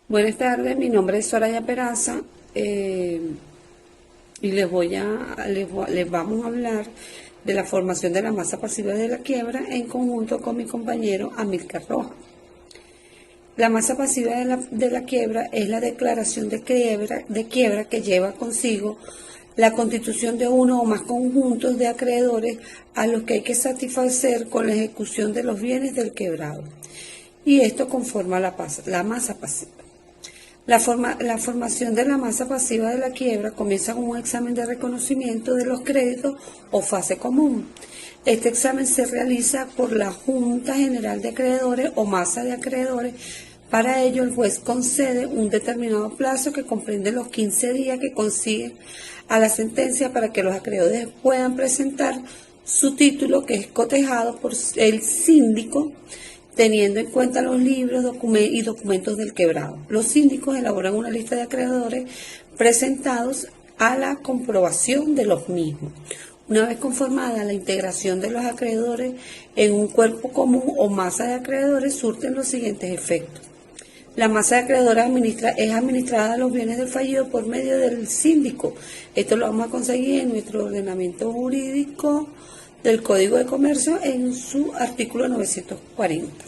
Buenas tardes, mi nombre es Soraya Peraza y les vamos a hablar de la formación de la masa pasiva de la quiebra en conjunto con mi compañero Amílcar Rojas. La masa pasiva de la quiebra es la declaración de quiebra que lleva consigo la constitución de uno o más conjuntos de acreedores a los que hay que satisfacer con la ejecución de los bienes del quebrado. Y esto conforma la masa pasiva. La formación de la masa pasiva de la quiebra comienza con un examen de reconocimiento de los créditos o fase común. Este examen se realiza por la Junta General de Acreedores o masa de acreedores. Para ello, el juez concede un determinado plazo que comprende los 15 días que consiguen a la sentencia para que los acreedores puedan presentar su título, que es cotejado por el síndico, teniendo en cuenta los libros y documentos del quebrado. Los síndicos elaboran una lista de acreedores presentados a la comprobación de los mismos. Una vez conformada la integración de los acreedores en un cuerpo común o masa de acreedores, surten los siguientes efectos. La masa de acreedores es administrada a los bienes del fallido por medio del síndico. Esto lo vamos a conseguir en nuestro ordenamiento jurídico del Código de Comercio en su artículo 940.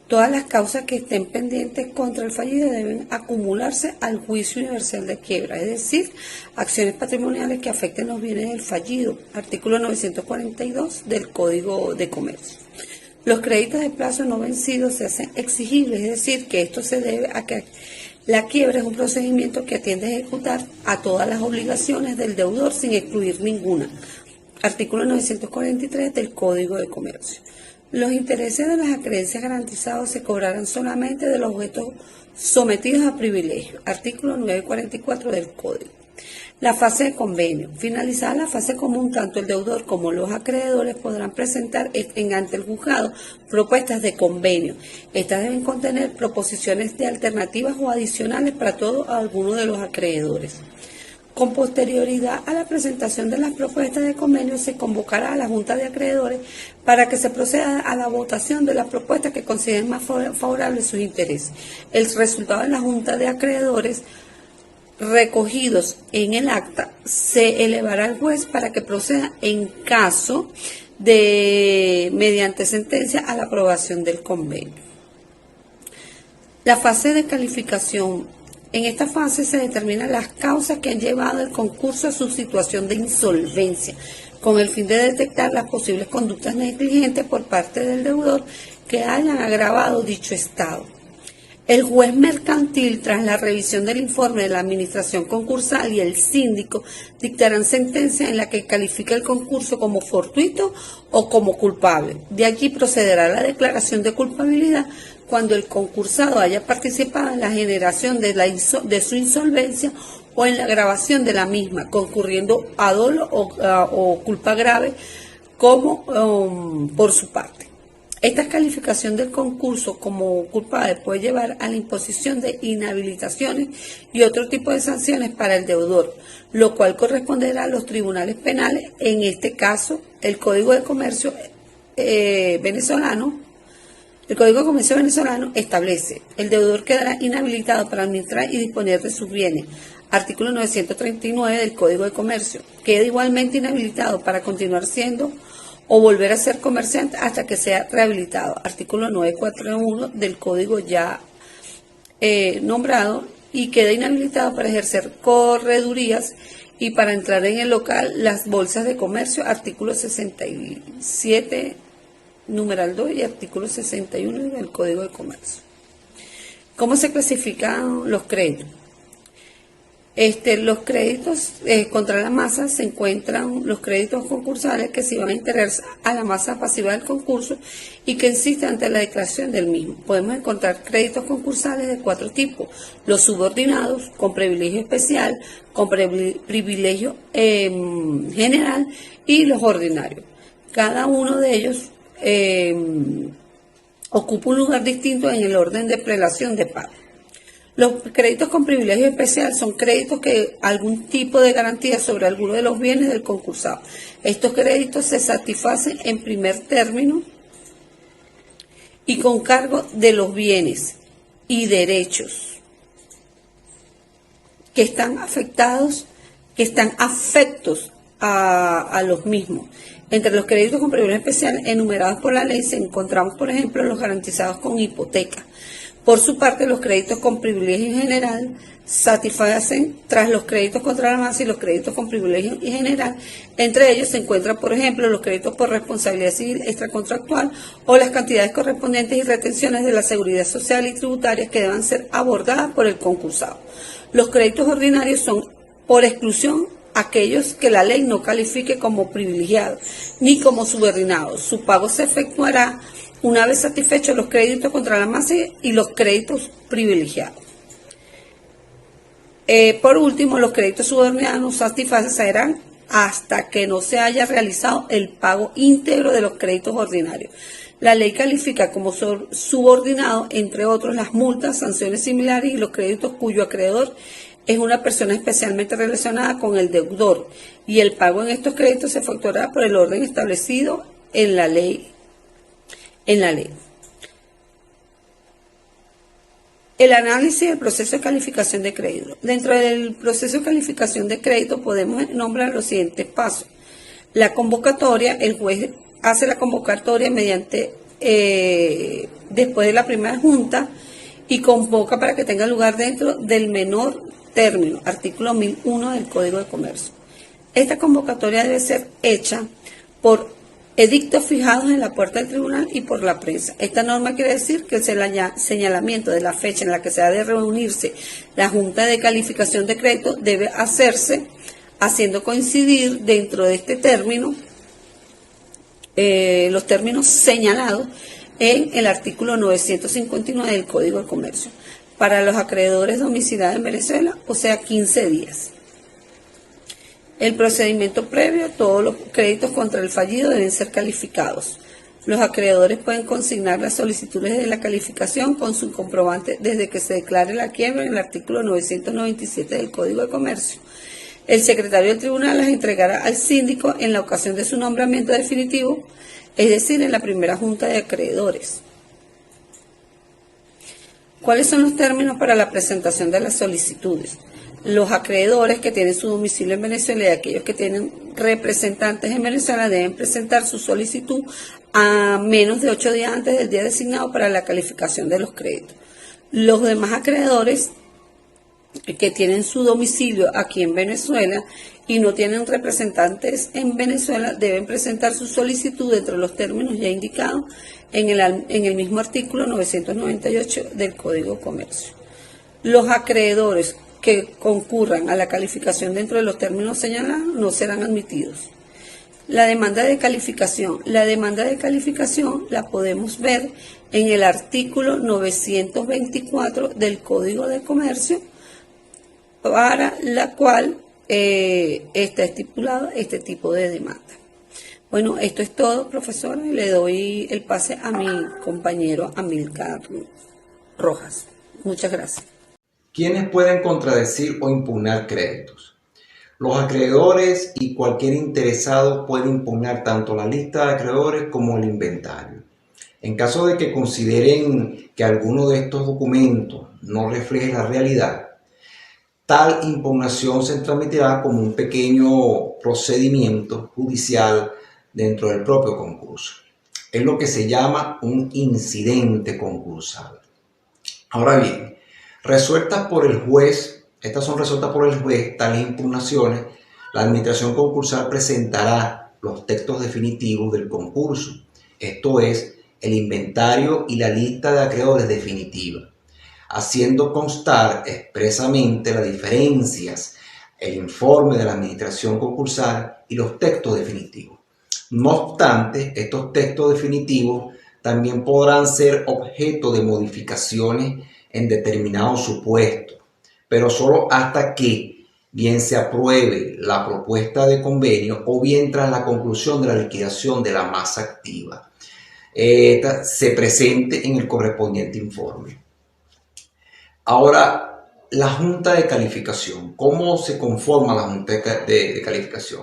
Todas las causas que estén pendientes contra el fallido deben acumularse al juicio universal de quiebra, es decir, acciones patrimoniales que afecten los bienes del fallido, artículo 942 del Código de Comercio. Los créditos de plazo no vencidos se hacen exigibles, es decir, que esto se debe a que la quiebra es un procedimiento que atiende a ejecutar a todas las obligaciones del deudor sin excluir ninguna. Artículo 943 del Código de Comercio. Los intereses de las acreencias garantizados se cobrarán solamente de los objetos sometidos a privilegio. Artículo 944 del Código. La fase de convenio. Finalizada la fase común, tanto el deudor como los acreedores podrán presentar ante el juzgado propuestas de convenio. Estas deben contener proposiciones de alternativas o adicionales para todo o alguno de los acreedores. Con posterioridad a la presentación de las propuestas de convenio, se convocará a la Junta de Acreedores para que se proceda a la votación de las propuestas que consideren más favorables sus intereses. El resultado de la Junta de Acreedores recogidos en el acta se elevará al juez para que proceda en caso de, mediante sentencia, a la aprobación del convenio. La fase de calificación. En esta fase se determinan las causas que han llevado el concurso a su situación de insolvencia, con el fin de detectar las posibles conductas negligentes por parte del deudor que hayan agravado dicho estado. El juez mercantil, tras la revisión del informe de la administración concursal y el síndico, dictarán sentencia en la que califica el concurso como fortuito o como culpable. De allí procederá la declaración de culpabilidad cuando el concursado haya participado en la generación de su insolvencia o en la agravación de la misma, concurriendo a dolo o culpa grave como por su parte. Esta calificación del concurso como culpable puede llevar a la imposición de inhabilitaciones y otro tipo de sanciones para el deudor, lo cual corresponderá a los tribunales penales. En este caso, el Código de Comercio venezolano establece: el deudor quedará inhabilitado para administrar y disponer de sus bienes. Artículo 939 del Código de Comercio. Queda igualmente inhabilitado para continuar siendo o volver a ser comerciante hasta que sea rehabilitado. Artículo 941 del Código ya nombrado, y queda inhabilitado para ejercer corredurías y para entrar en el local las bolsas de comercio. Artículo 67, numeral 2 y artículo 61 del Código de Comercio. ¿Cómo se clasifican los créditos? Los créditos contra la masa se encuentran los créditos concursales que se van a integrar a la masa pasiva del concurso y que existen ante la declaración del mismo. Podemos encontrar créditos concursales de 4 tipos: los subordinados, con privilegio especial, con privilegio general, y los ordinarios. Cada uno de ellos ocupa un lugar distinto en el orden de prelación de pago. Los créditos con privilegio especial son créditos que algún tipo de garantía sobre alguno de los bienes del concursado. Estos créditos se satisfacen en primer término y con cargo de los bienes y derechos que están afectados, que están afectos a los mismos. Entre los créditos con privilegio especial enumerados por la ley se encontramos, por ejemplo, los garantizados con hipoteca. Por su parte, los créditos con privilegio en general satisfacen tras los créditos contra la masa y los créditos con privilegio en general. Entre ellos se encuentran, por ejemplo, los créditos por responsabilidad civil extracontractual o las cantidades correspondientes y retenciones de la seguridad social y tributaria que deban ser abordadas por el concursado. Los créditos ordinarios son, por exclusión, aquellos que la ley no califique como privilegiados ni como subordinados. Su pago se efectuará una vez satisfechos los créditos contra la masa y los créditos privilegiados. Por último, los créditos subordinados no satisfacerán hasta que no se haya realizado el pago íntegro de los créditos ordinarios. La ley califica como subordinado, entre otros, las multas, sanciones similares y los créditos cuyo acreedor es una persona especialmente relacionada con el deudor, y el pago en estos créditos se efectuará por el orden establecido en la ley. El análisis del proceso de calificación de crédito. Dentro del proceso de calificación de crédito podemos nombrar los siguientes pasos. La convocatoria, el juez hace la convocatoria después de la primera junta y convoca para que tenga lugar dentro del menor término, artículo 1001 del Código de Comercio. Esta convocatoria debe ser hecha por edictos fijados en la puerta del tribunal y por la prensa. Esta norma quiere decir que el señalamiento de la fecha en la que se ha de reunirse la Junta de Calificación de Crédito debe hacerse haciendo coincidir dentro de este término los términos señalados en el artículo 959 del Código de Comercio. Para los acreedores domiciliados en Venezuela, o sea, 15 días. El procedimiento previo, todos los créditos contra el fallido deben ser calificados. Los acreedores pueden consignar las solicitudes de la calificación con su comprobante desde que se declare la quiebra en el artículo 997 del Código de Comercio. El secretario del tribunal las entregará al síndico en la ocasión de su nombramiento definitivo, es decir, en la primera junta de acreedores. ¿Cuáles son los términos para la presentación de las solicitudes? Los acreedores que tienen su domicilio en Venezuela y aquellos que tienen representantes en Venezuela deben presentar su solicitud a menos de 8 días antes del día designado para la calificación de los créditos. Los demás acreedores que tienen su domicilio aquí en Venezuela y no tienen representantes en Venezuela deben presentar su solicitud dentro de los términos ya indicados en el mismo artículo 998 del Código de Comercio. Los acreedores que concurran a la calificación dentro de los términos señalados no serán admitidos. La demanda de calificación. La demanda de calificación la podemos ver en el artículo 924 del Código de Comercio, para la cual está estipulado este tipo de demanda. Bueno, esto es todo, profesora, y le doy el pase a mi compañero Amílcar Rojas. Muchas gracias. ¿Quiénes pueden contradecir o impugnar créditos? Los acreedores y cualquier interesado puede impugnar tanto la lista de acreedores como el inventario. En caso de que consideren que alguno de estos documentos no refleje la realidad, tal impugnación se tramitará como un pequeño procedimiento judicial dentro del propio concurso. Es lo que se llama un incidente concursal. Ahora bien, resueltas por el juez, estas son resueltas por el juez, tales impugnaciones, la administración concursal presentará los textos definitivos del concurso, esto es, el inventario y la lista de acreedores definitiva, haciendo constar expresamente las diferencias, el informe de la administración concursal y los textos definitivos. No obstante, estos textos definitivos también podrán ser objeto de modificaciones en determinados supuestos, pero solo hasta que bien se apruebe la propuesta de convenio o bien tras la conclusión de la liquidación de la masa activa, se presente en el correspondiente informe. Ahora, la Junta de Calificación. ¿Cómo se conforma la Junta de Calificación?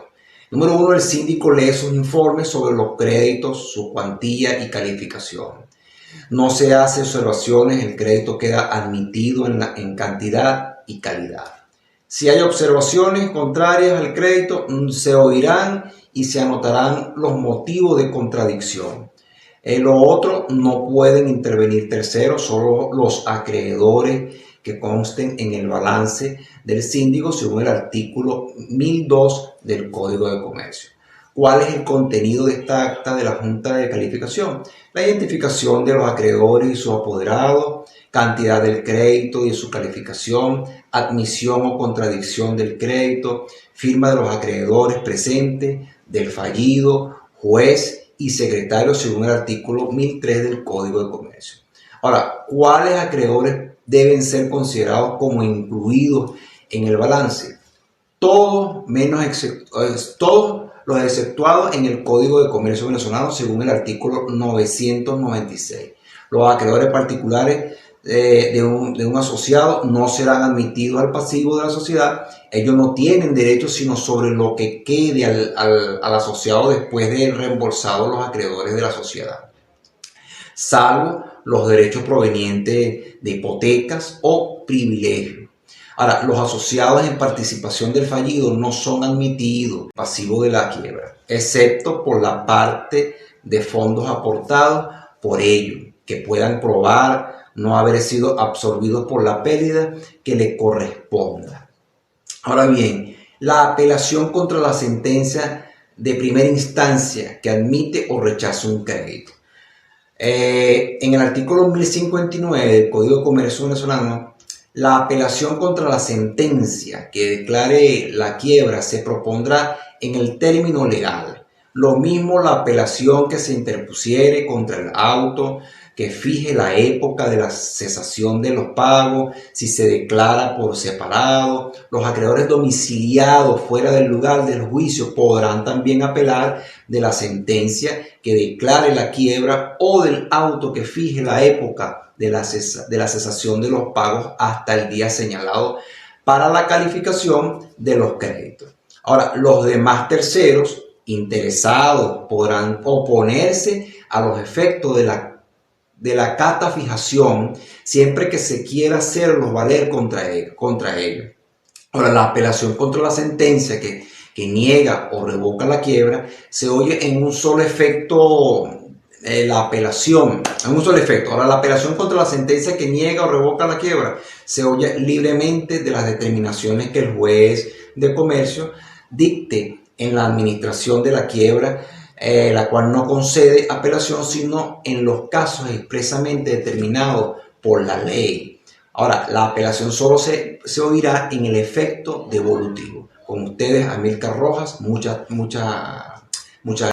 Número 1, el síndico lee sus informes sobre los créditos, su cuantía y calificación. No se hace observaciones, el crédito queda admitido en cantidad y calidad. Si hay observaciones contrarias al crédito, se oirán y se anotarán los motivos de contradicción. En lo otro, no pueden intervenir terceros, solo los acreedores que consten en el balance del síndico según el artículo 1002 del Código de Comercio. ¿Cuál es el contenido de esta acta de la Junta de Calificación? La identificación de los acreedores y sus apoderados, cantidad del crédito y de su calificación, admisión o contradicción del crédito, firma de los acreedores presentes, del fallido, juez y secretario según el artículo 1003 del Código de Comercio. Ahora, ¿cuáles acreedores deben ser considerados como incluidos en el balance? Todos los exceptuados en el Código de Comercio venezolano según el artículo 996. Los acreedores particulares de un asociado no serán admitidos al pasivo de la sociedad. Ellos no tienen derechos sino sobre lo que quede al asociado después de reembolsado los acreedores de la sociedad, salvo los derechos provenientes de hipotecas o privilegios. Ahora, los asociados en participación del fallido no son admitidos pasivo de la quiebra, excepto por la parte de fondos aportados por ellos, que puedan probar no haber sido absorbidos por la pérdida que le corresponda. Ahora bien, la apelación contra la sentencia de primera instancia que admite o rechaza un crédito. En el artículo 1059 del Código de Comercio venezolano, la apelación contra la sentencia que declare la quiebra se propondrá en el término legal. Lo mismo la apelación que se interpusiere contra el auto que fije la época de la cesación de los pagos, si se declara por separado. Los acreedores domiciliados fuera del lugar del juicio podrán también apelar de la sentencia que declare la quiebra o del auto que fije la época de la cesación de los pagos hasta el día señalado para la calificación de los créditos. Ahora, los demás terceros interesados podrán oponerse a los efectos de la catafijación siempre que se quiera hacerlos valer contra ellos. Ahora, la apelación contra la sentencia que niega o revoca la quiebra se oye en un solo efecto. La apelación, en un solo efecto. Ahora, la apelación contra la sentencia que niega o revoca la quiebra se oye libremente de las determinaciones que el juez de comercio dicte en la administración de la quiebra, la cual no concede apelación sino en los casos expresamente determinados por la ley. Ahora, la apelación solo se oirá en el efecto devolutivo. Con ustedes, Amílcar Rojas, muchas